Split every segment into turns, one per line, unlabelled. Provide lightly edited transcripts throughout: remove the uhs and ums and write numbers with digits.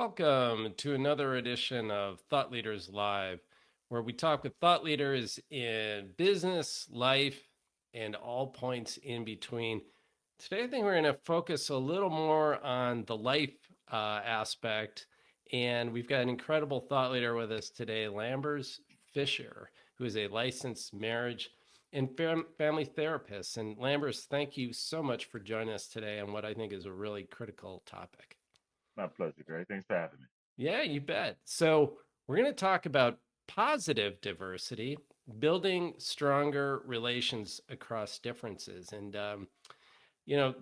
Welcome to another edition of Thought Leaders Live, where we talk with thought leaders in business, life, and all points in between. Today, I think we're going to focus a little more on the life aspect, and we've got an incredible thought leader with us today, Lambers Fisher, who is a licensed marriage and family therapist. And Lambers, thank you so much for joining us today on what I think is a really critical topic.
My pleasure, Greg. Thanks for having me.
Yeah, you bet. So, we're going to talk about positive diversity, building stronger relations across differences.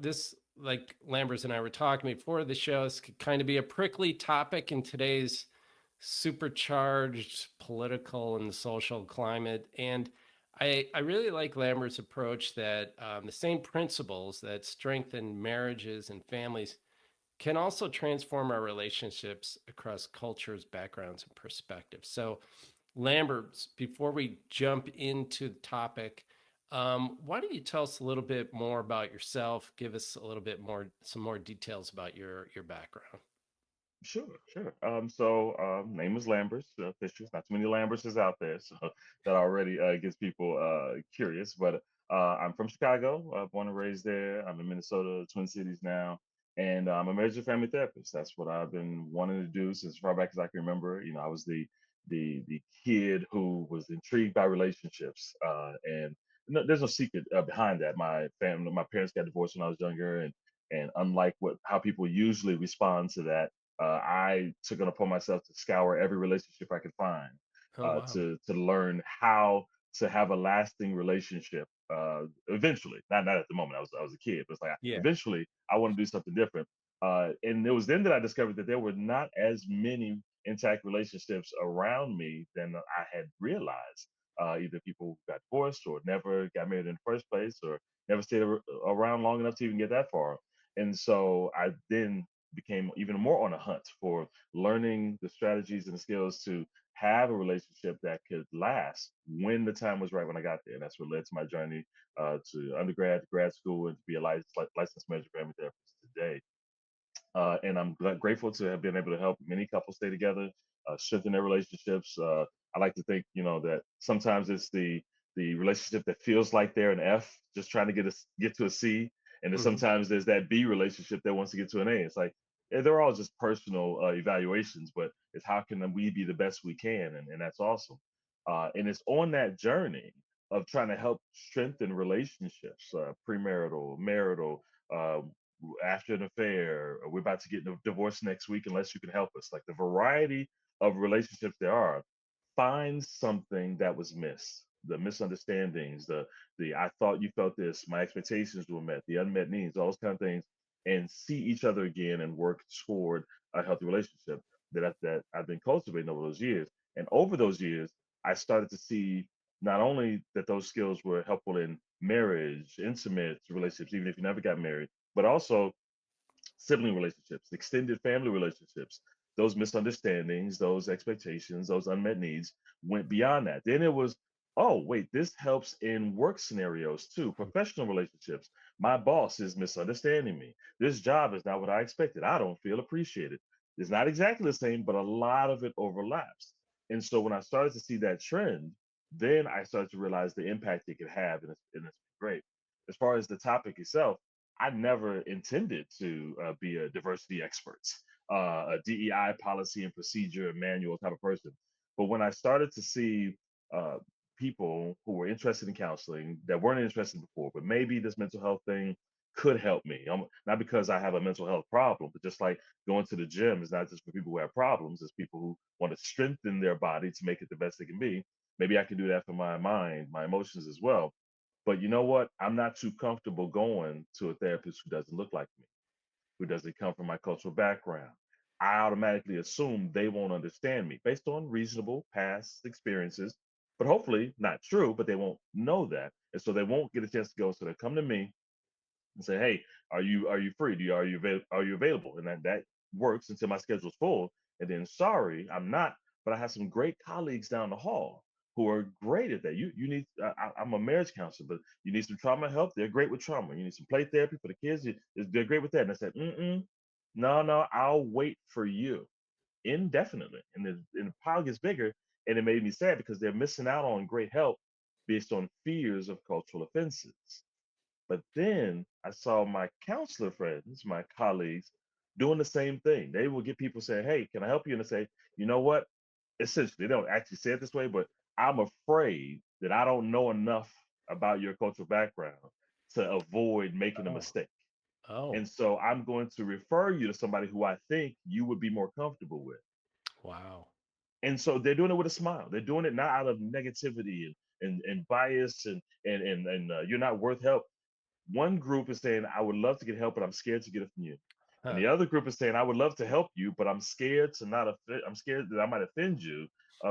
This, like Lambers and I were talking before the show, this could kind of be a prickly topic in today's supercharged political and social climate. And I really like Lambert's approach that the same principles that strengthen marriages and families can also transform our relationships across cultures, backgrounds, and perspectives. So, Lambert, before we jump into the topic, why don't you tell us a little bit more about yourself? Give us a little bit more, some more details about your background.
Sure. Name is Lambers Fisher. Not too many Lamberses out there, so that already gets people curious. But I'm from Chicago, born and raised there. I'm in Minnesota, Twin Cities now, and I'm a marriage and family therapist. That's what I've been wanting to do since far back as I can remember. I was the kid who was intrigued by relationships, and no, there's no secret behind that. My parents got divorced when I was younger, and unlike what how people usually respond to that, I took it upon myself to scour every relationship I could find,
Oh, wow.
to learn how to have a lasting relationship. Eventually, not at the moment. I was a kid, but it's like
Yeah.
eventually I want to do something different. And it was then that I discovered that there were not as many intact relationships around me than I had realized. Either people got divorced or never got married in the first place, or never stayed around long enough to even get that far. And so I then became even more on a hunt for learning the strategies and the skills to have a relationship that could last when the time was right when I got there. And that's what led to my journey to undergrad, grad school, and to be a licensed marriage and family therapist today. And I'm grateful to have been able to help many couples stay together, strengthen their relationships. I like to think, that sometimes it's the relationship that feels like they're an F, just trying to get to a C, and then
Hmm.
sometimes there's that B relationship that wants to get to an A. It's like they're all just personal evaluations, but it's how can we be the best we can, and that's awesome. And it's on that journey of trying to help strengthen relationships, premarital, marital, uh, after an affair, or we're about to get a divorce next week unless you can help us. Like the variety of relationships there are, find something that was missed. The misunderstandings, the I thought you felt this, my expectations were met, the unmet needs, all those kind of things, and see each other again and work toward a healthy relationship that I've been cultivating over those years. And over those years, I started to see not only that those skills were helpful in marriage, intimate relationships, even if you never got married, but also sibling relationships, extended family relationships, those misunderstandings, those expectations, those unmet needs went beyond that. Then it was, oh, wait, this helps in work scenarios too, professional relationships. My boss is misunderstanding me. This job is not what I expected. I don't feel appreciated. It's not exactly the same, but a lot of it overlaps. And so when I started to see that trend, then I started to realize the impact it could have, and it's great. As far as the topic itself, I never intended to be a diversity expert, a DEI policy and procedure manual type of person. But when I started to see uh, people who were interested in counseling that weren't interested before, but maybe this mental health thing could help me. Not because I have a mental health problem, but just like going to the gym is not just for people who have problems, it's people who want to strengthen their body to make it the best it can be. Maybe I can do that for my mind, my emotions as well. But you know what? I'm not too comfortable going to a therapist who doesn't look like me, who doesn't come from my cultural background. I automatically assume they won't understand me based on reasonable past experiences, but hopefully not true, but they won't know that. And so they won't get a chance to go. So they come to me and say, "Hey, are you free? Are you available?" And that works until my schedule's full. And then, sorry, I'm not, but I have some great colleagues down the hall who are great at that. You need. I'm a marriage counselor, but you need some trauma help. They're great with trauma. You need some play therapy for the kids. They're great with that. And I said, no, I'll wait for you. indefinitely, and the pile gets bigger. And it made me sad because they're missing out on great help based on fears of cultural offenses. But then I saw my counselor friends, my colleagues, doing the same thing. They will get people saying, "Hey, can I help you?" And they say, "You know what? Essentially, they don't actually say it this way, but I'm afraid that I don't know enough about your cultural background to avoid making a
Oh,
mistake.
oh,
And so I'm going to refer you to somebody who I think you would be more comfortable with."
wow.
And so they're doing it with a smile. They're doing it not out of negativity and bias and you're not worth help. One group is saying, "I would love to get help, but I'm scared to get it from you." And
Huh.
the other group is saying, "I would love to help you, but I'm scared to not offend, I'm scared that I might offend you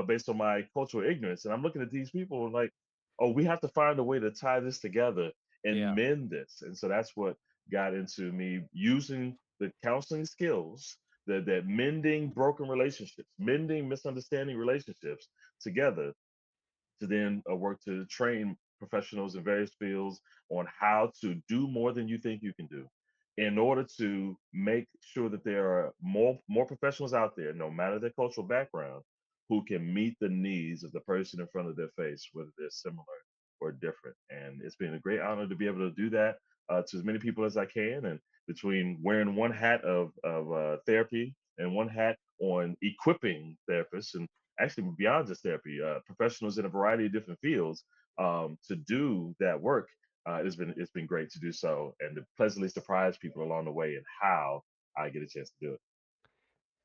based on my cultural ignorance." And I'm looking at these people like, oh, we have to find a way to tie this together and
Yeah.
mend this. And so that's what got into me using the counseling skills, that mending broken relationships, mending misunderstanding relationships together, to then work to train professionals in various fields on how to do more than you think you can do, in order to make sure that there are more professionals out there, no matter their cultural background, who can meet the needs of the person in front of their face, whether they're similar or different. And it's been a great honor to be able to do that to as many people as I can. And between wearing one hat of therapy and one hat on equipping therapists, and actually beyond just therapy, professionals in a variety of different fields, to do that work. It's been great to do so, and to pleasantly surprise people along the way and how I get a chance to do it.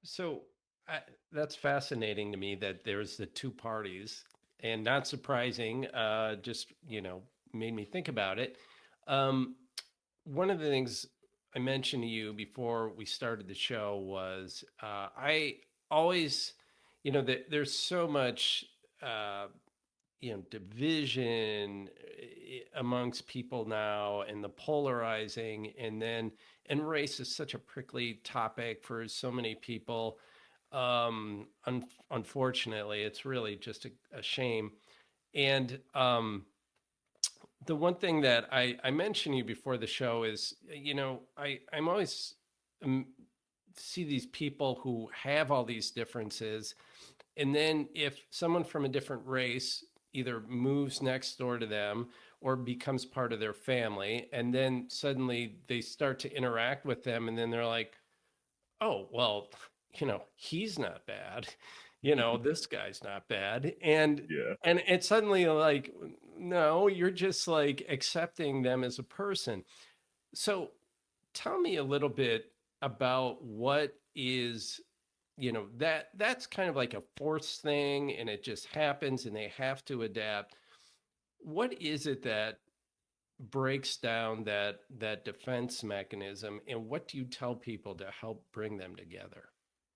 So I, that's fascinating to me that there's the two parties, and not surprising. Just made me think about it. Um, One of the things I mentioned to you before we started the show was I always, that there's so much. Uh, division amongst people now, and the polarizing, and race is such a prickly topic for so many people. Unfortunately, it's really just a shame. And the one thing that I mentioned to you before the show is, I'm always see these people who have all these differences, and then if someone from a different race either moves next door to them or becomes part of their family, and then suddenly they start to interact with them, and then they're like, oh, well, he's not bad. This guy's not bad.
Yeah,
And it's suddenly like, no, you're just like accepting them as a person. So tell me a little bit about what is, that's kind of like a forced thing, and it just happens and they have to adapt. What is it that breaks down that defense mechanism, and what do you tell people to help bring them together?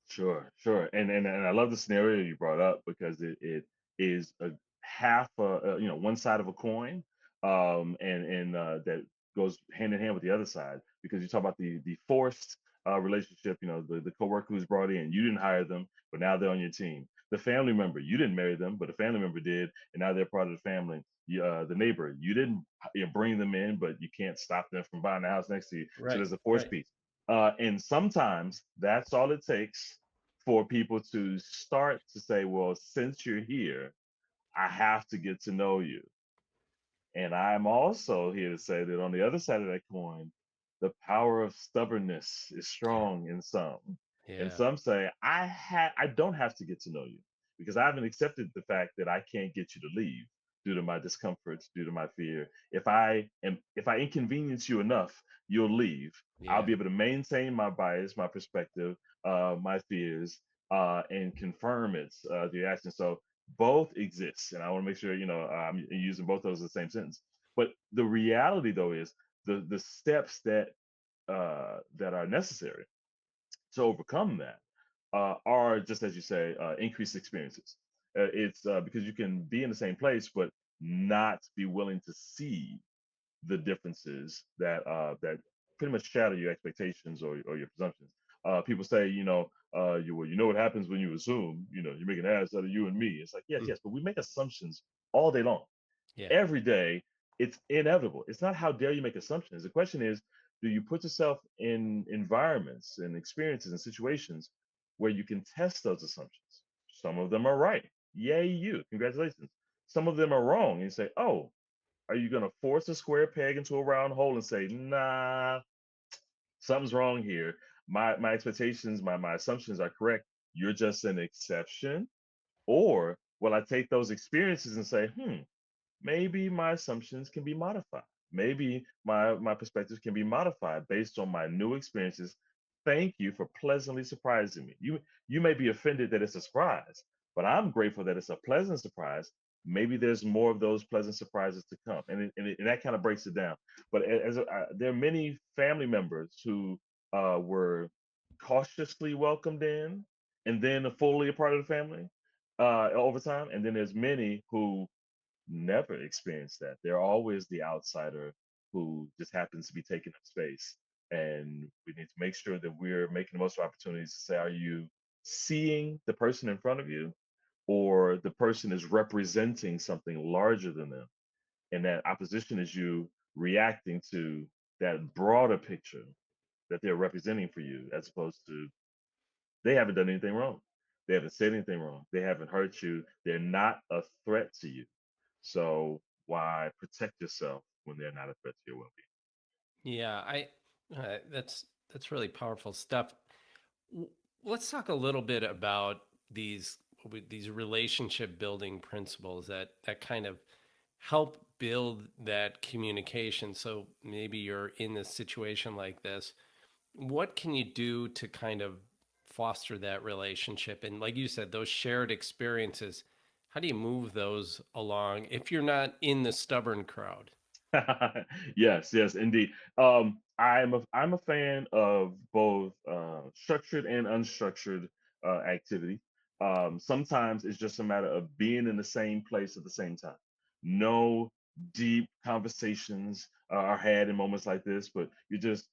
sure. And I love the scenario you brought up because it is a half one side of a coin, and that goes hand in hand with the other side, because you talk about the forced relationship. The coworker who's brought in, you didn't hire them, but now they're on your team. The family member, you didn't marry them, but a family member did, and now they're part of the family. The neighbor, you didn't bring them in, but you can't stop them from buying the house next to you. So
Right,
there's a forced
right.
piece. And sometimes that's all it takes for people to start to say, well, since you're here, I have to get to know you. And I'm also here to say that on the other side of that coin, the power of stubbornness is strong in some. And
Yeah,
some say, I don't have to get to know you, because I haven't accepted the fact that I can't get you to leave due to my discomforts, due to my fear. If I inconvenience you enough, you'll leave. I'll
yeah,
be able to maintain my bias, my perspective, my fears, and confirm it's the action. So both exist, and I want to make sure I'm using both those in the same sentence. But the reality, though, is the steps that are necessary to overcome that are, just as you say, increased experiences. It's because you can be in the same place but not be willing to see the differences that pretty much shatter your expectations or your presumptions. People say, you know what happens when you assume, you make an ass out of you and me. It's like, yes,
mm,
yes, but we make assumptions all day long,
yeah,
every day. It's inevitable. It's not how dare you make assumptions. The question is, do you put yourself in environments and experiences and situations where you can test those assumptions. Some of them are right. Yay, you. Congratulations. Some of them are wrong. And you say, oh, are you going to force a square peg into a round hole and say, nah, something's wrong here? My expectations, my assumptions are correct. You're just an exception. Or will I take those experiences and say, maybe my assumptions can be modified. Maybe my perspectives can be modified based on my new experiences. Thank you for pleasantly surprising me. You may be offended that it's a surprise, but I'm grateful that it's a pleasant surprise. Maybe there's more of those pleasant surprises to come, and that kind of breaks it down. But there are many family members who were cautiously welcomed in, and then fully a part of the family over time, and then there's many who never experienced that. They're always the outsider who just happens to be taking up space. And we need to make sure that we're making the most of opportunities to say, are you seeing the person in front of you, or the person is representing something larger than them? And that opposition is you reacting to that broader picture that they're representing for you, as opposed to they haven't done anything wrong. They haven't said anything wrong. They haven't hurt you. They're not a threat to you. So why protect yourself when they're not a threat to your well-being?
Yeah, I that's really powerful stuff. W- Let's talk a little bit about these these relationship building principles that kind of help build that communication. So maybe you're in this situation like this. What can you do to kind of foster that relationship? And like you said, those shared experiences, how do you move those along if you're not in the stubborn crowd?
Yes, yes, indeed. I'm a fan of both structured and unstructured activity. Sometimes it's just a matter of being in the same place at the same time. No deep conversations are had in moments like this, but you're just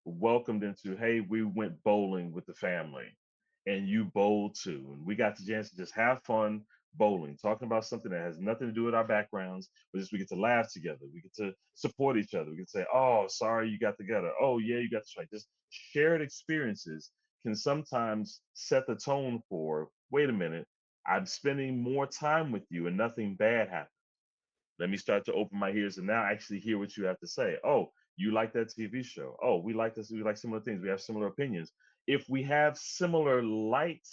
welcomed into, hey, we went bowling with the family, and you bowled too, and we got the chance to just have fun bowling, talking about something that has nothing to do with our backgrounds, but just we get to laugh together. We get to support each other. We can say, "Oh, sorry you got the gutter. Oh, yeah, you got the strike." Just shared experiences can sometimes set the tone for, wait a minute, I'm spending more time with you and nothing bad happened. Let me start to open my ears and now actually hear what you have to say. Oh, you like that TV show? Oh, we like this. We like similar things. We have similar opinions. If we have similar light,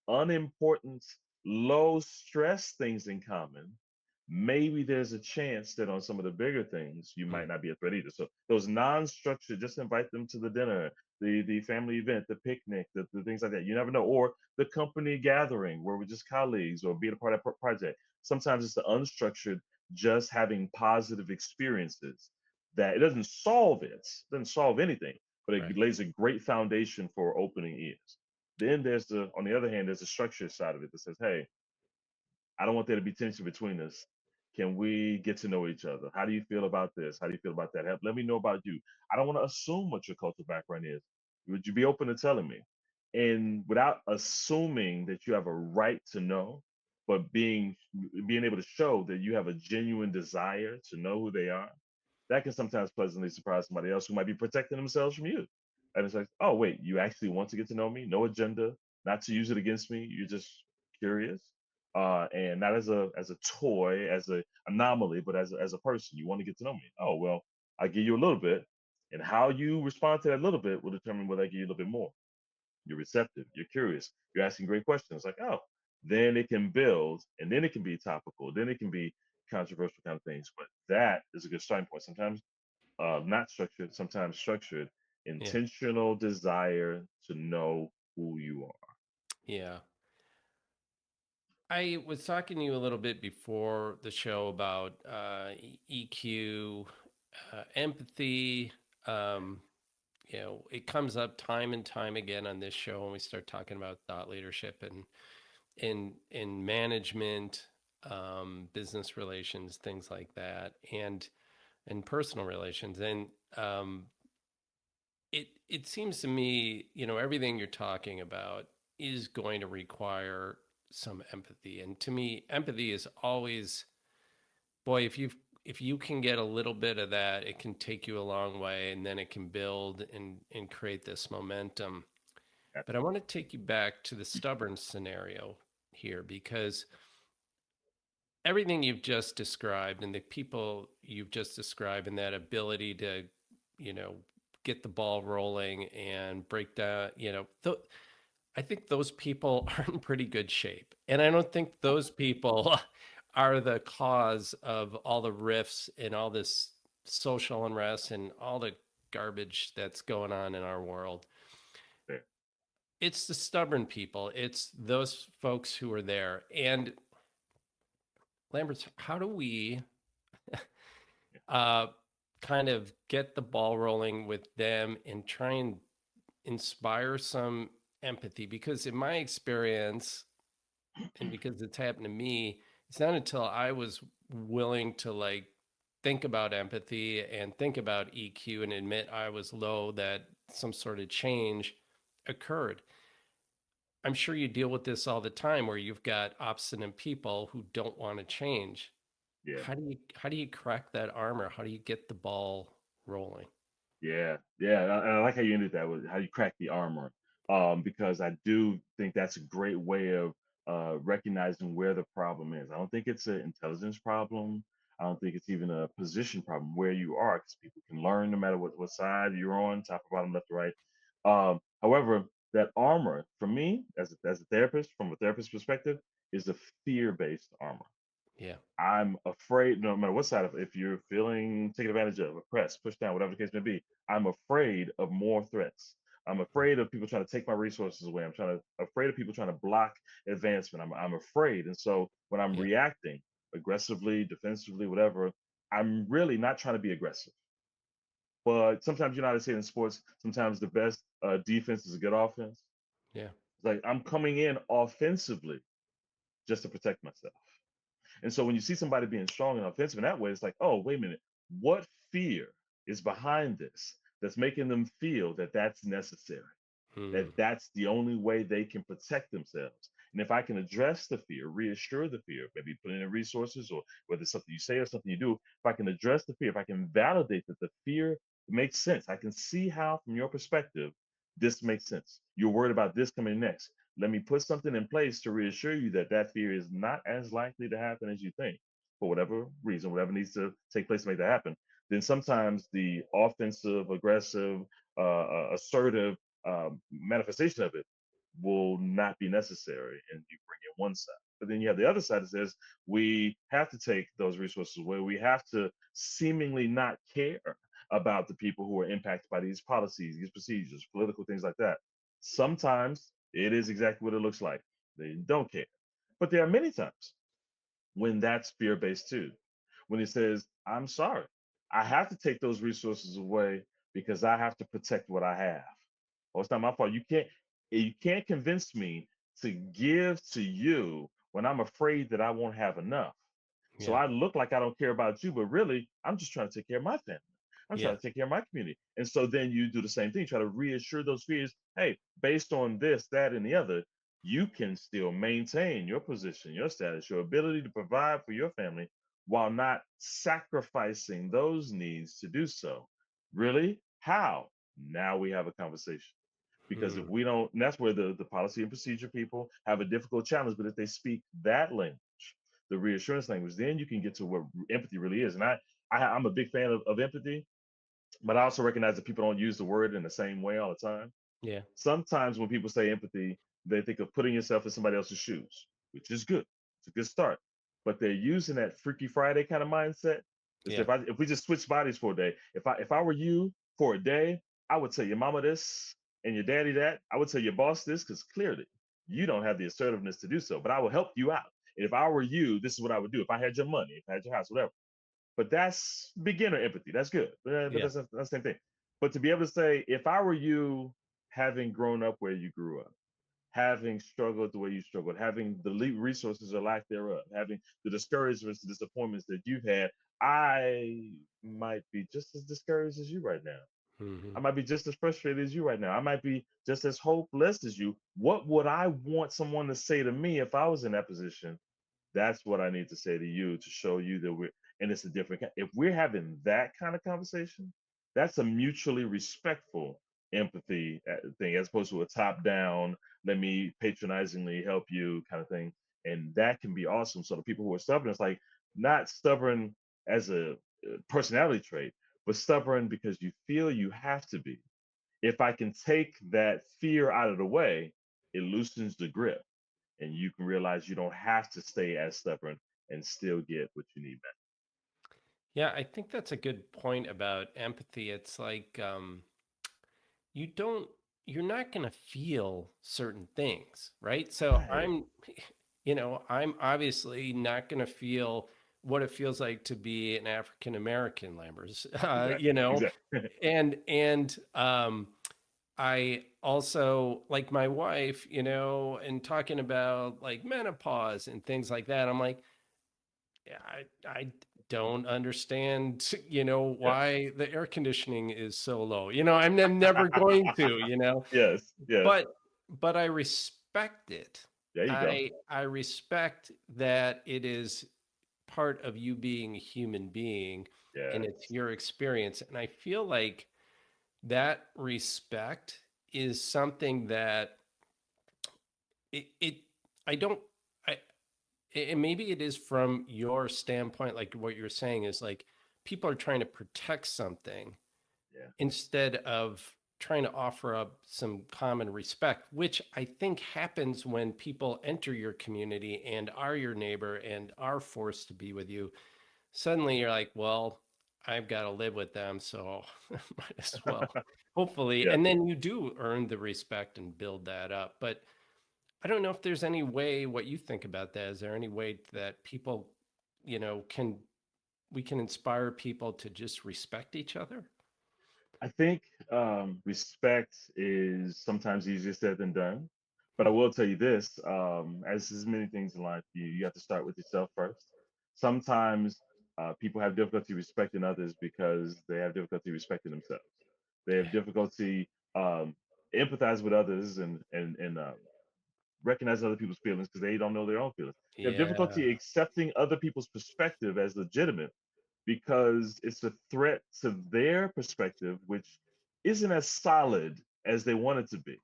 unimportant, low stress things in common, maybe there's a chance that on some of the bigger things you
Hmm.
might not be a threat either. So those non-structured, just invite them to the dinner, the family event, the picnic, the things like that. You never know. Or the company gathering where we're just colleagues or being a part of that project. Sometimes it's the unstructured, just having positive experiences, that it doesn't solve anything, but it
Right.
lays a great foundation for opening ears. Then there's the on the other hand, there's the structure side of it that says, hey, I don't want there to be tension between us. Can we get to know each other? How do you feel about this? How do you feel about that? Let me know about you. I don't want to assume what your cultural background is. Would you be open to telling me? And without assuming that you have a right to know, but being able to show that you have a genuine desire to know who they are, that can sometimes pleasantly surprise somebody else who might be protecting themselves from you. And it's like, oh wait, you actually want to get to know me? No agenda, not to use it against me. You're just curious, and not as a toy, as a anomaly, but as a person. You want to get to know me. Oh well, I give you a little bit, and how you respond to that little bit will determine whether I give you a little bit more. You're receptive. You're curious. You're asking great questions. Like, oh, then it can build, and then it can be topical. Then it can be controversial kind of things. But that is a good starting point. Sometimes not structured, sometimes structured,
Yeah.
intentional desire to know who you are.
Yeah. I was talking to you a little bit before the show about EQ, empathy. Um, it comes up time and time again on this show when we start talking about thought leadership and in management, business relations, things like that, and personal relations. And it seems to me, everything you're talking about is going to require some empathy. And to me, empathy is always, boy, if you can get a little bit of that, it can take you a long way, and then it can build and create this momentum. But I want to take you back to the stubborn scenario here because everything you've just described and the people you've just described and that ability to, you know, get the ball rolling and break down, I think those people are in pretty good shape. And I don't think those people are the cause of all the rifts and all this social unrest and all the garbage that's going on in our world.
Yeah.
It's the stubborn people, it's those folks who are there. And Lambert, how do we uh, kind of get the ball rolling with them and try and inspire some empathy? Because in my experience, and because it's happened to me, it's not until I was willing to like think about empathy and think about EQ and admit I was low that some sort of change occurred. I'm sure you deal with this all the time where you've got obstinate people who don't want to change.
Yeah.
How do you crack that armor? How do you get the ball rolling?
Yeah, yeah, and I like how you ended that with how you crack the armor, because I do think that's a great way of recognizing where the problem is. I don't think it's an intelligence problem. I don't think it's even a position problem where you are, because people can learn no matter what side you're on, top or bottom, left or right. However, that armor for me, as a therapist, from a therapist perspective, is a fear-based armor.
Yeah.
I'm afraid, no matter what side of, if you're feeling taken advantage of, oppressed, pushed down, whatever the case may be, I'm afraid of more threats. I'm afraid of people trying to take my resources away. Afraid of people trying to block advancement. I'm afraid. And so when I'm
Yeah.
reacting aggressively, defensively, whatever, I'm really not trying to be aggressive. But sometimes you know how to say in sports, sometimes the best defense is a good offense.
Yeah.
It's like I'm coming in offensively just to protect myself. And so when you see somebody being strong and offensive in that way, it's like, oh, wait a minute, what fear is behind this that's making them feel that that's necessary, that
Hmm.
that's the only way they can protect themselves? And if I can address the fear, reassure the fear, maybe put in resources, or whether it's something you say or something you do, if I can address the fear, if I can validate that the fear makes sense, I can see how, from your perspective, this makes sense. You're worried about this coming next. Let me put something in place to reassure you that that fear is not as likely to happen as you think, for whatever reason, whatever needs to take place to make that happen. Then sometimes the offensive, aggressive, assertive manifestation of it will not be necessary, and you bring in one side. But then you have the other side that says we have to take those resources away. We have to seemingly not care about the people who are impacted by these policies, these procedures, political things like that. Sometimes it is exactly what it looks like. They don't care. But there are many times when that's fear based too. When it says, I'm sorry, I have to take those resources away because I have to protect what I have. Oh, it's not my fault. You can't convince me to give to you when I'm afraid that I won't have enough. So
Yeah.
I look like I don't care about you, but really I'm just trying to take care of my family. I'm
Yeah.
trying to take care of my community. And so then you do the same thing, try to reassure those fears. Hey, based on this, that, and the other, you can still maintain your position, your status, your ability to provide for your family while not sacrificing those needs to do so. Really? How? Now we have a conversation. Because if
Hmm.
we don't, and that's where the policy and procedure people have a difficult challenge. But if they speak that language, the reassurance language, then you can get to what empathy really is. And I'm a big fan of empathy, but I also recognize that people don't use the word in the same way all the time.
Yeah.
Sometimes when people say empathy, they think of putting yourself in somebody else's shoes, which is good. It's a good start. But they're using that Freaky Friday kind of mindset. Is
Yeah.
if we just switch bodies for a day, if I were you for a day, I would tell your mama this and your daddy that. I would tell your boss this because clearly you don't have the assertiveness to do so. But I will help you out. And if I were you, this is what I would do. If I had your money, if I had your house, whatever. But that's beginner empathy. That's good. But
Yeah.
that's the same thing. But to be able to say, if I were you, having grown up where you grew up, having struggled the way you struggled, having the resources or lack thereof, having the discouragements, the disappointments that you've had, I might be just as discouraged as you right now.
Hmm.
I might be just as frustrated as you right now. I might be just as hopeless as you. What would I want someone to say to me if I was in that position? That's what I need to say to you to show you that and it's a different, if we're having that kind of conversation, that's a mutually respectful empathy thing, as opposed to a top down, let me patronizingly help you kind of thing. And that can be awesome. So the people who are stubborn, it's like not stubborn as a personality trait, but stubborn because you feel you have to be. If I can take that fear out of the way, it loosens the grip, and you can realize you don't have to stay as stubborn and still get what you need back.
Yeah, I think that's a good point about empathy. It's like you don't you're not going to feel certain things, right? So
Right.
I'm I'm obviously not going to feel what it feels like to be an African American, Lambers.
Exactly. Exactly.
And I also like my wife, and talking about like menopause and things like that. I'm like, yeah, I don't understand,
Yeah.
why the air conditioning is so low. I'm never going to,
Yes. Yes.
but but I respect it.
There you go.
I respect that it is part of you being a human being and it's
Yes.
your experience. And I feel like that respect is something that it I don't I and maybe it is from your standpoint, like what you're saying is like people are trying to protect something
Yeah.
instead of trying to offer up some common respect, which I think happens when people enter your community and are your neighbor and are forced to be with you. Suddenly you're like, well, I've got to live with them, so might as well. Hopefully.
Yeah.
And then you do earn the respect and build that up. But I don't know if there's any way what you think about that. Is there any way that people, can we can inspire people to just respect each other?
I think respect is sometimes easier said than done. But I will tell you this, as is many things in life, you have to start with yourself first. Sometimes people have difficulty respecting others because they have difficulty respecting themselves. They have
Yeah.
difficulty um, empathize with others and recognize other people's feelings because they don't know their own feelings. They have
Yeah.
difficulty accepting other people's perspective as legitimate because it's a threat to their perspective, which isn't as solid as they want it to be.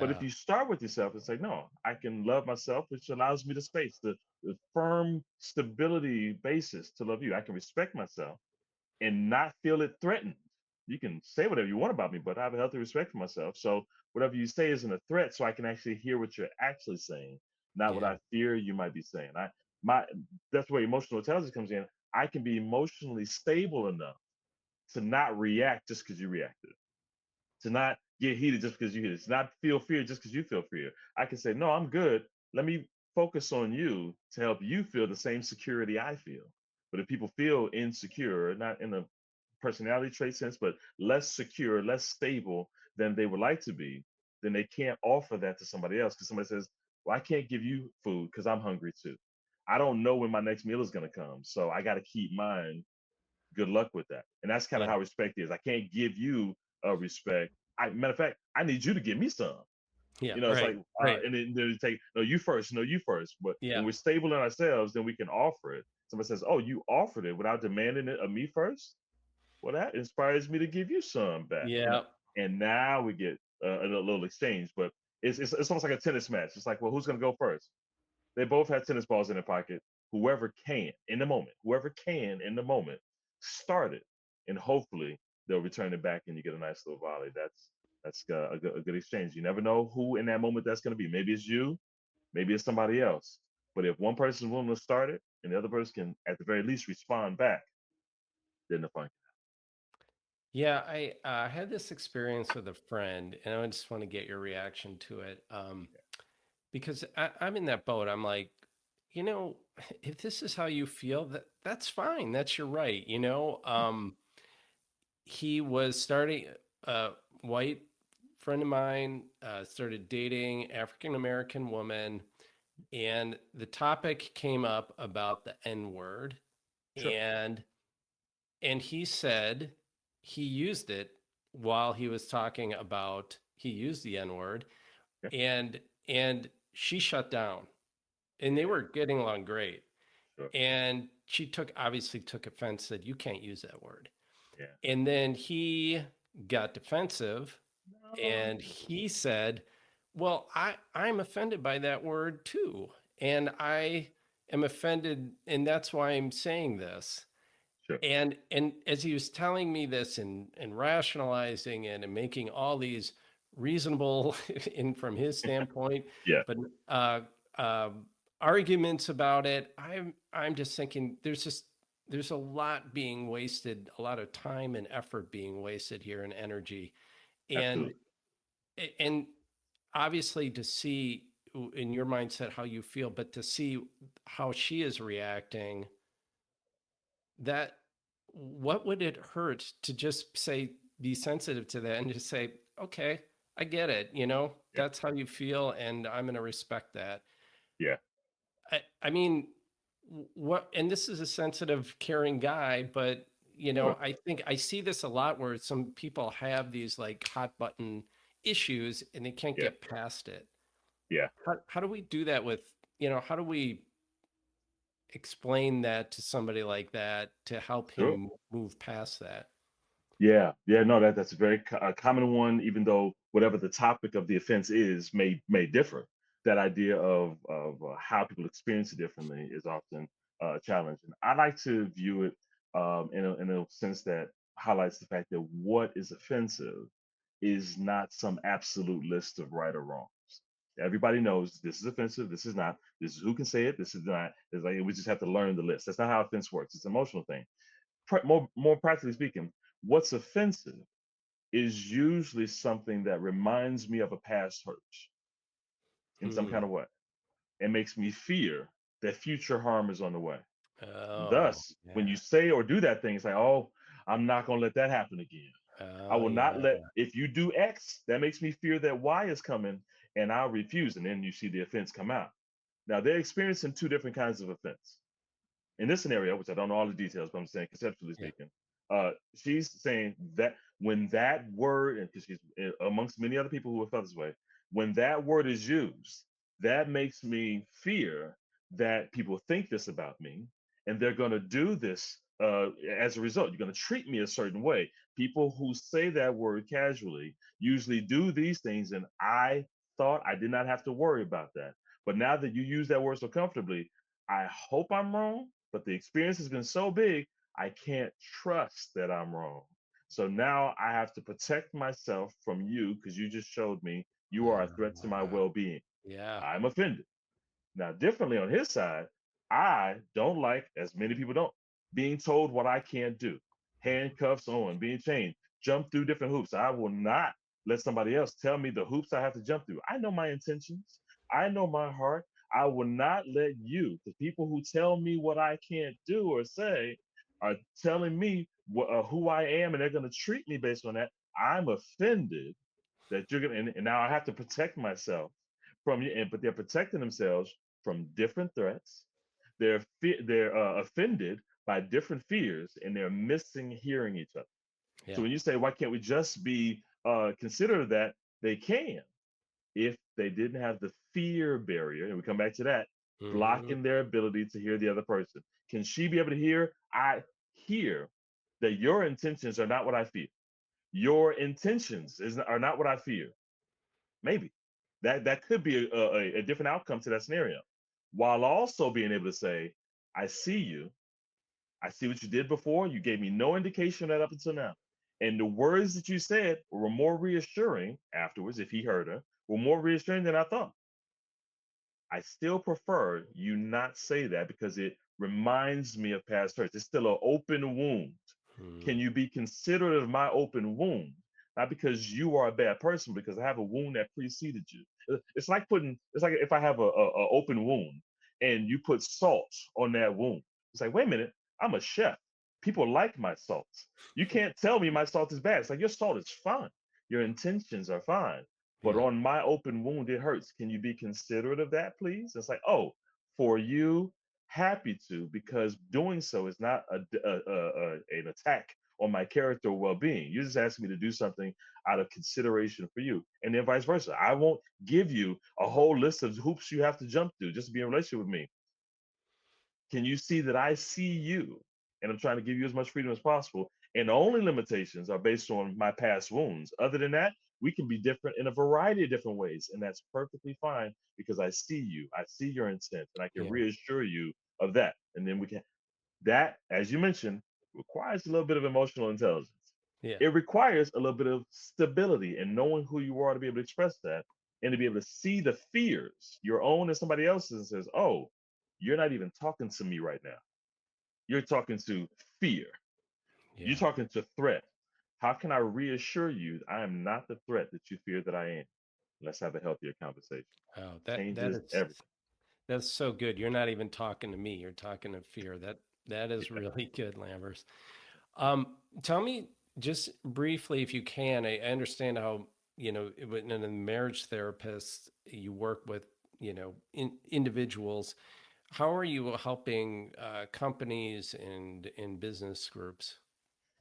But if
Yeah.
you start with yourself and say, no, I can love myself, which allows me the space, the firm stability basis to love you. I can respect myself and not feel it threatened. You can say whatever you want about me, but I have a healthy respect for myself. So whatever you say isn't a threat, so I can actually hear what you're actually saying, not what
Yeah.
I fear you might be saying. My That's where emotional intelligence comes in. I can be emotionally stable enough to not react just because you reacted, to not get heated just because you hit it, to not feel fear just because you feel fear. I can say, no, I'm good. Let me focus on you to help you feel the same security I feel. But if people feel insecure, not in a personality trait sense, but less secure, less stable than they would like to be, then they can't offer that to somebody else because somebody says, well, I can't give you food because I'm hungry too. I don't know when my next meal is going to come. So I got to keep mine. Good luck with that. And that's kind of
Yeah.
how respect is. I can't give you a respect. Matter of fact, I need you to give me some.
Yeah.
It's
Right.
like,
Right.
and then you take, no, you first, no, you first. But
Yeah.
when we're stable in ourselves, then we can offer it. Somebody says, oh, you offered it without demanding it of me first. Well, that inspires me to give you some back.
Yeah.
And now we get a little exchange. But it's almost like a tennis match. It's like, well, who's going to go first? They both had tennis balls in their pocket. Whoever can in the moment, start it, and hopefully they'll return it back, and you get a nice little volley. That's a good exchange. You never know who in that moment that's going to be. Maybe it's you, maybe it's somebody else. But if one person is willing to start it, and the other person can, at the very least, respond back, then the fun.
Yeah. I had this experience with a friend, and I just want to get your reaction to it. Because I'm in that boat. I'm like, you know, if this is how you feel, that's fine. That's your right. He was starting a white friend of mine started dating African American woman, and the topic came up about the N word,
Sure.
and he said he used it while he was talking about he used the N word,
Yeah.
and she shut down, and they
Yeah.
were getting along great,
Sure.
and she obviously took offense, said you can't use that word.
Yeah.
And then he got defensive And he said, well, I'm offended by that word too. And I am offended, and that's why I'm saying this.
Sure.
And as he was telling me this and rationalizing it and making all these reasonable, in from his standpoint,
Yeah.
but uh, uh, arguments about it, I'm just thinking there's a lot being wasted, a lot of time and effort being wasted here and energy, and
Absolutely.
and obviously to see in your mindset how you feel, but to see how she is reacting, that what would it hurt to just say be sensitive to that and just say, okay, I get it,
Yeah.
that's how you feel and I'm going to respect that.
Yeah.
I mean, what, and this is a sensitive, caring guy, but
Sure.
I think I see this a lot where some people have these like hot button issues and they can't
Yeah.
get past it.
Yeah.
How do we do that with, how do we explain that to somebody like that to help
Sure.
him move past that?
Yeah, yeah, no, that's a very a common one. Even though whatever the topic of the offense is may differ, that idea of how people experience it differently is often a challenge. And I like to view it in a sense that highlights the fact that what is offensive is not some absolute list of right or wrongs. Everybody knows this is offensive, this is not. This is who can say it, this is not. It's like we just have to learn the list. That's not how offense works. It's an emotional thing. More practically speaking, what's offensive is usually something that reminds me of a past hurt in some
Hmm.
kind of way and makes me fear that future harm is on the way.
Oh,
Thus, when you
yeah.
say or do that thing, it's like, oh, I'm not going to let that happen again. I
Oh,
will not
yeah.
let, if you do X, that makes me fear that Y is coming and I'll refuse. And then you see the offense come out. Now, they're experiencing two different kinds of offense. In this scenario, which I don't know all the details, but I'm saying conceptually
Yeah.
speaking, she's saying that when that word, and because she's amongst many other people who have felt this way, when that word is used, that makes me fear that people think this about me, and they're going to do this as a result. You're going to treat me a certain way. People who say that word casually usually do these things, and I thought I did not have to worry about that. But now that you use that word so comfortably, I hope I'm wrong, but the experience has been so big, I can't trust that I'm wrong. So now I have to protect myself from you because you just showed me you are a threat to my
Uh,
well being.
yeah.
I'm offended. Now, differently on his side, I don't like, as many people don't, being told what I can't do. Handcuffs on, being chained, jump through different hoops. I will not let somebody else tell me the hoops I have to jump through. I know my intentions. I know my heart. I will not let you, the people who tell me what I can't do or say, are telling me who I am, and they're going to treat me based on that. I'm offended that you're gonna, and now I have to protect myself from you. And but they're protecting themselves from different threats. They're offended by different fears, and they're missing hearing each other. So
Yeah.
when you say why can't we just be considerate of that, they can if they didn't have the fear barrier, and we come back to that,
Hmm.
blocking their ability to hear the other person. Can she be able to hear? I hear that your intentions are not what I fear. Your intentions are not what I fear. Maybe that could be a different outcome to that scenario, while also being able to say, "I see you. I see what you did before. You gave me no indication of that up until now, and the words that you said were more reassuring afterwards. If he heard her, were more reassuring than I thought. I still prefer you not say that because it reminds me of past hurts. It's still an open wound. Can
Hmm.
you be considerate of my open wound? Not because you are a bad person, because I have a wound that preceded you. It's like if I have a open wound and you put salt on that wound. It's like, wait a minute, I'm a chef. People like my salt. You can't tell me my salt is bad. It's like your salt is fine. Your intentions are fine. But
Yeah.
on my open wound, it hurts. Can you be considerate of that, please? It's like, oh, for you, happy to, because doing so is not an attack on my character or well-being. You're just asking me to do something out of consideration for you, and then vice versa. I won't give you a whole list of hoops you have to jump through just to be in a relationship with me. Can you see that I see you, and I'm trying to give you as much freedom as possible? And the only limitations are based on my past wounds. Other than that, we can be different in a variety of different ways. And that's perfectly fine because I see you, I see your intent, and I can
Yeah.
reassure you of that. And then we can, that, as you mentioned, requires a little bit of emotional intelligence.
Yeah.
It requires a little bit of stability and knowing who you are to be able to express that and to be able to see the fears, your own and somebody else's, and says, oh, you're not even talking to me right now. You're talking to fear. You're
Yeah.
talking to threat. How can I reassure you I am not the threat that you fear that I am? Let's have a healthier conversation.
Oh, that
Changes
is
everything.
that's so good. You're not even talking to me. You're talking to fear. That is
Yeah.
really good, Lambers. Tell me just briefly, if you can. I understand how in a marriage therapist you work with individuals. How are you helping companies and business groups?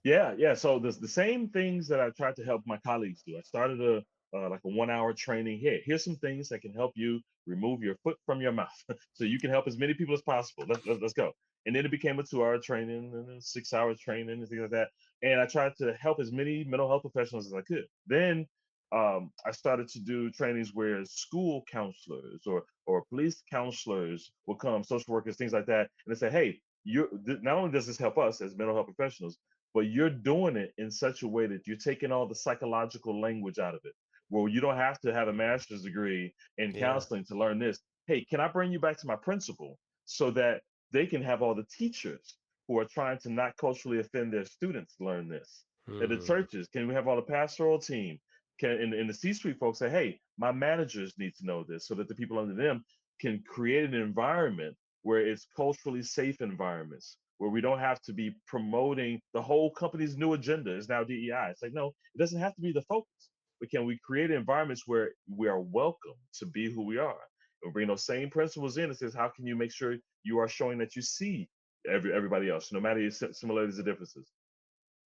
Yeah, yeah. So the same things that I tried to help my colleagues do. I started a like a 1 hour training. Here, here's some things that can help you remove your foot from your mouth, so you can help as many people as possible. Let's go. And then it became a 2 hour training and a 6 hour training and things like that. And I tried to help as many mental health professionals as I could. Then I started to do trainings where school counselors or police counselors will come, social workers, things like that, and they say, hey, not only does this help us as mental health professionals, but you're doing it in such a way that you're taking all the psychological language out of it. Well, you don't have to have a master's degree in
Yeah.
counseling to learn this. Hey, can I bring you back to my principal so that they can have all the teachers who are trying to not culturally offend their students learn this? At the
Hmm.
churches, can we have all the pastoral team? Can in the C-suite folks say, hey, my managers need to know this so that the people under them can create an environment where it's culturally safe environments where we don't have to be promoting the whole company's new agenda is now DEI. It's like, no, it doesn't have to be the focus. But can we create environments where we are welcome to be who we are? And bring those same principles in. It says, how can you make sure you are showing that you see everybody else, no matter your similarities or differences?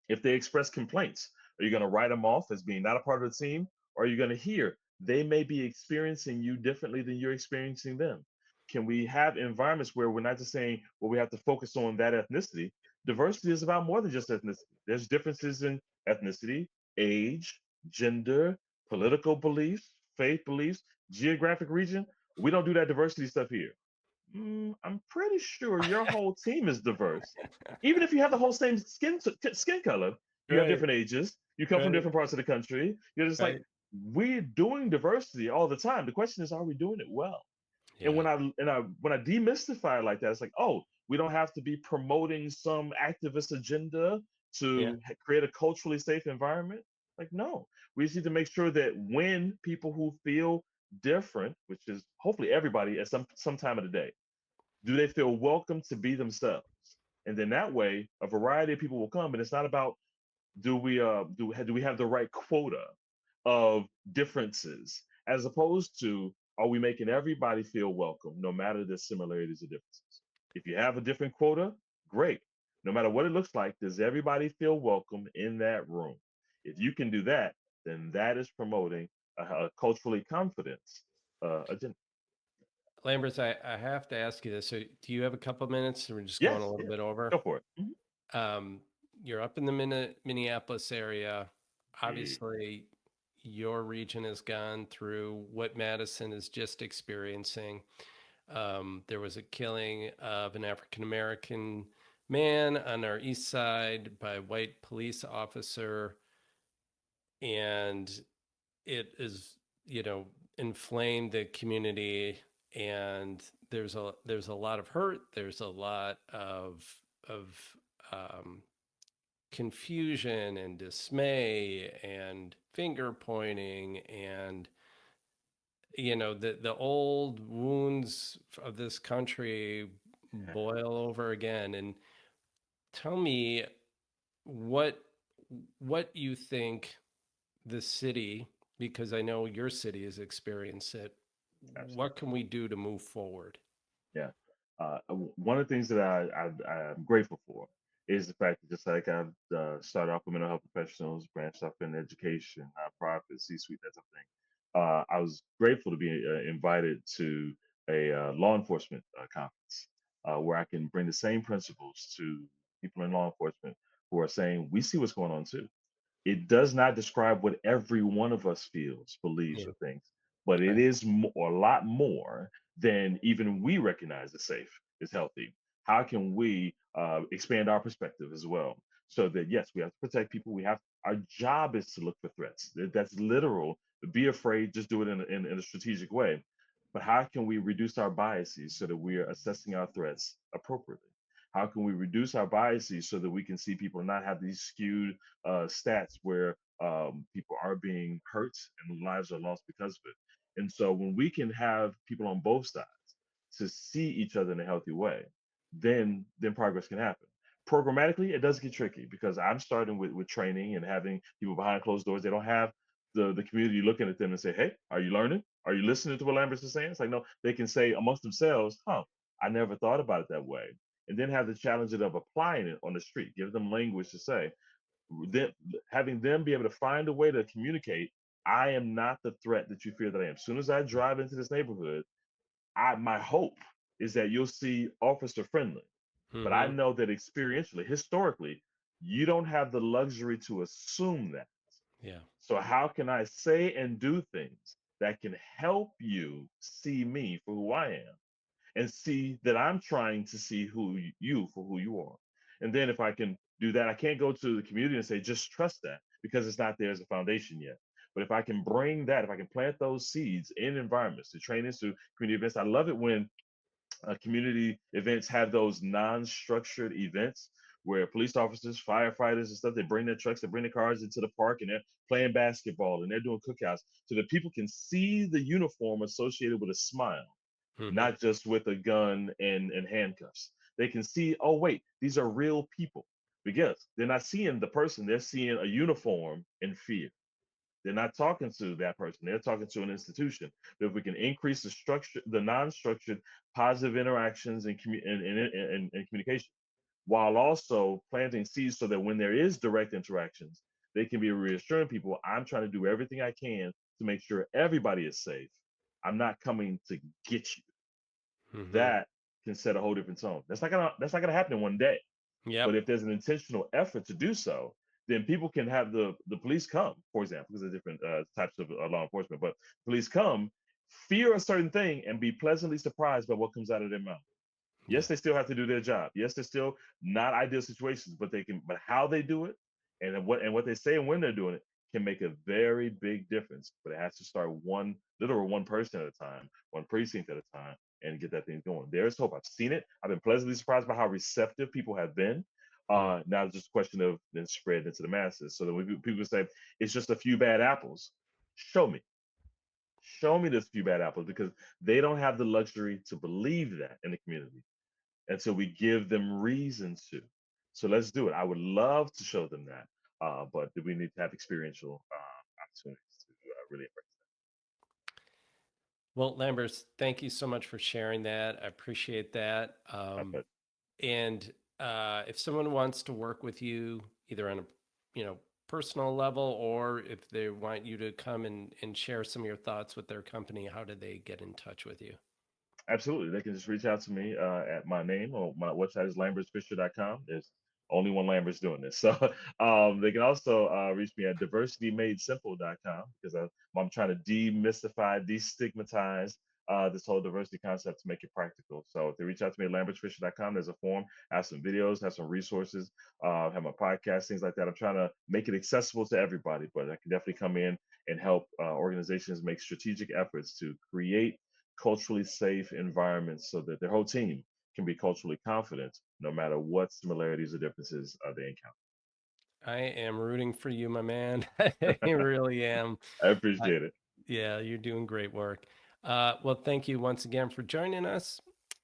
If they express complaints, are you going to write them off as being not a part of the team? Or are you going to hear they may be experiencing you differently than you're experiencing them? Can we have environments where we're not just saying, well, we have to focus on that ethnicity? Diversity is about more than just ethnicity. There's differences in ethnicity, age, gender, political beliefs, faith beliefs, geographic region. We don't do that diversity stuff here. I'm pretty sure your whole team is diverse. Even if you have the whole same skin color, you have
Right.
different ages. You come from
Right.
different parts of the country. You're just like
Right.
we're doing diversity all the time. The question is, are we doing it well? And
Yeah.
when I demystify it like that, it's like, oh, we don't have to be promoting some activist agenda
Yeah.
to create a culturally safe environment. Like, no, we just need to make sure that when people who feel different, which is hopefully everybody at some time of the day, do they feel welcome to be themselves? And then that way, a variety of people will come. And it's not about do we have the right quota of differences, as opposed to are we making everybody feel welcome, no matter the similarities or differences? If you have a different quota, great. No matter what it looks like, does everybody feel welcome in that room? If you can do that, then that is promoting a culturally confident agenda.
Lambers, I have to ask you this. So, do you have a couple minutes? We're just going a
Yes,
little
yeah,
bit over.
go for it. Mhm.
Um, you're up in the Minneapolis area.
Yeah.
Obviously, your region has gone through what Madison is just experiencing. There was a killing of an African American man on our east side by a white police officer, and it is, inflamed the community. And there's a lot of hurt. There's a lot of um, confusion and dismay and finger pointing, and the old wounds of this country boil over again. And tell me what what you think the city, because I know your city has experienced it, what
Absolutely.
can we do to move forward?
Yeah. One of the things that I'm grateful for is the fact that just like I've started off with mental health professionals, branched off in education, nonprofit, C-suite, that type of thing. I was grateful to be invited to a law enforcement conference where I can bring the same principles to people in law enforcement who are saying, we see what's going on too. It does not describe what every one of us feels, believes,
Yeah.
or thinks, but it
Right.
is a lot more than even we recognize as safe, is healthy. How can we expand our perspective as well? So that yes, we have to protect people. We have our job is to look for threats. That's literal. Be afraid. Just do it in a strategic way. But how can we reduce our biases so that we are assessing our threats appropriately? How can we reduce our biases so that we can see people not have these skewed stats where people are being hurt and lives are lost because of it. And so when we can have people on both sides to see each other in a healthy way, then progress can happen. Programmatically, it does get tricky because I'm starting with training and having people behind closed doors. They don't have the community looking at them and say, "Hey, are you learning? Are you listening to what Lambert's is saying?" It's like no, they can say amongst themselves, "Huh, I never thought about it that way," and then have the challenge of applying it on the street. Give them language to say, them, having them be able to find a way to communicate. I am not the threat that you fear that I am. As soon as I drive into this neighborhood, my hope is that you'll see officer friendly. But I
Mm-hmm.
know that experientially, historically, you don't have the luxury to assume that.
Yeah.
So how can I say and do things that can help you see me for who I am? And see that I'm trying to see you for who you are. And then if I can do that, I can't go to the community and say, just trust that because it's not there as a foundation yet. But if I can bring that, if I can plant those seeds in environments to train into community events, I love it when community events have those non-structured events where police officers, firefighters, and stuff, they bring their trucks, they bring their cars into the park, and they're playing basketball and they're doing cookouts so that people can see the uniform associated with a smile,
Mm-hmm.
not just with a gun and handcuffs. They can see, oh, wait, these are real people because they're not seeing the person, they're seeing a uniform and fear. They're not talking to that person, they're talking to an institution. But if we can increase the structure, the non structured positive interactions and communication, while also planting seeds so that when there is direct interactions, they can be reassuring people, I'm trying to do everything I can to make sure everybody is safe. I'm not coming to get you.
Mm-hmm.
That can set a whole different tone. That's not gonna happen in one day. But
Yep.
if there's an intentional effort to do so, then people can have the police come, for example, because there's different types of law enforcement. But police come, fear a certain thing, and be pleasantly surprised by what comes out of their mouth.
Yeah.
Yes, they still have to do their job. Yes, they're still not ideal situations, but they can. But how they do it, and what they say and when they're doing it can make a very big difference. But it has to start one person at a time, one precinct at a time, and get that thing going. There's hope. I've seen it. I've been pleasantly surprised by how receptive people have been.
Mm.
Now it's just a question of then spread into the masses. So that when people say it's just a few bad apples, show me. Show me this few bad apples because they don't have the luxury to believe that in the community until we give them reason to. So let's do it. I would love to show them that, but we need to have experiential opportunities to really embrace
Well, Lambert, thank you so much for sharing that. I appreciate that.
that. But
And if someone wants to work with you, either on a personal level, or if they want you to come and share some of your thoughts with their company, how do they get in touch with you?
absolutely, they can just reach out to me at my name or my website is lambertsfisher.com. There's only one Lambert's doing this, so they can also reach me at diversitymadesimple.com because I'm trying to demystify, destigmatize this whole diversity concept to make it practical. So if they reach out to me at lambertsfisher.com, there's a form. I have some videos, have some resources, have my podcast, things like that. I'm trying to make it accessible to everybody, but I can definitely come in and help organizations make strategic efforts to create culturally safe environments so that their whole team can be culturally confident no matter what similarities or differences they
I am rooting for you, my man. I
encounter.
really am.
I
I,
appreciate it.
yeah, you're doing great work. Well, thank you once again for joining us.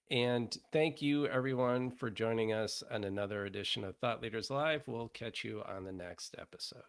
And thank you, everyone, for joining us on another edition of Thought Leaders Live. We'll catch you on the next episode.